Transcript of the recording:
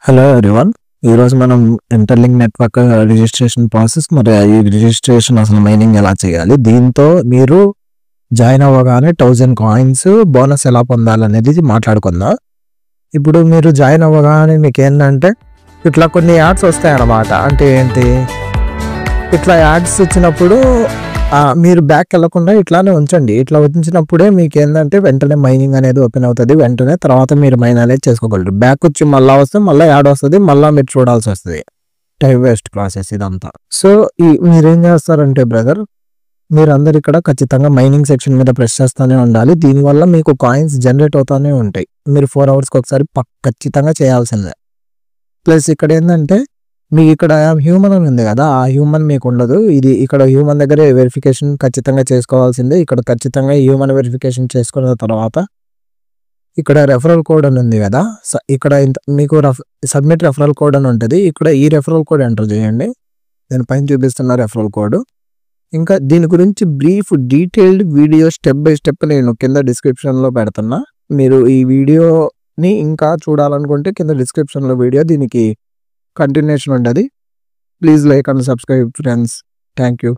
Hello everyone. ఈరోజు మనం interlink network registration process మరి ఈ రిజిస్ట్రేషన్ అసలు మైనింగ్ ఎలా చేయాలి, దీంతో మీరు జాయిన్ అవ్వగానే 1000 కాయిన్స్ బోనస్ ఎలా పొందాలనేది మాట్లాడుకుందాం. ఇప్పుడు మీరు జాయిన్ అవ్వగానే మీకు ఏంటంటే ఇట్లా కొన్ని యాడ్స్ వస్తాయి అన్నమాట. అంటే ఏంటి, ఇట్లా యాడ్స్ వచ్చినప్పుడు మీరు బ్యాక్ వెళ్ళకుండా ఇట్లానే ఉంచండి. ఇట్లా ఉంచినప్పుడే మీకు ఏంటంటే వెంటనే మైనింగ్ అనేది ఓపెన్ అవుతుంది. వెంటనే తర్వాత మీరు మైన్ అనేది చేసుకోగలరు. బ్యాక్ వచ్చి మళ్ళీ వస్తే మళ్ళీ యాడ్ వస్తుంది, మళ్ళీ మీరు చూడాల్సి వస్తుంది. టైం వేస్ట్ ప్రాసెస్ ఇదంతా. సో మీరేం చేస్తారంటే బ్రదర్, మీరందరు ఇక్కడ ఖచ్చితంగా మైనింగ్ సెక్షన్ మీద ప్రెస్ చేస్తూనే ఉండాలి. దీనివల్ల మీకు కాయిన్స్ జనరేట్ అవుతూనే ఉంటాయి. మీరు 4 hours ఒకసారి ఖచ్చితంగా చేయాల్సిందే. ప్లస్ ఇక్కడ ఏంటంటే మీకు ఇక్కడ హ్యూమన్ అని ఉంది కదా, ఆ హ్యూమన్ మీకు ఉండదు. ఇది ఇక్కడ హ్యూమన్ దగ్గరే వెరిఫికేషన్ ఖచ్చితంగా చేసుకోవాల్సిందే. ఇక్కడ ఖచ్చితంగా హ్యూమన్ వెరిఫికేషన్ చేసుకున్న తర్వాత ఇక్కడ రెఫరల్ కోడ్ అని ఉంది కదా, ఇక్కడ మీకు సబ్మిట్ రెఫరల్ కోడ్ అని ఉంటుంది. ఇక్కడ ఈ రెఫరల్ కోడ్ ఎంటర్ చేయండి. నేను పైన చూపిస్తున్న రెఫరల్ కోడ్. ఇంకా దీని గురించి brief detailed video step by step నేను కింద డిస్క్రిప్షన్లో పెడుతున్నా. మీరు ఈ వీడియోని ఇంకా చూడాలనుకుంటే కింద డిస్క్రిప్షన్లో వీడియో దీనికి కంటిన్యూషన్ ఉంటుంది. Please like and subscribe friends. Thank you.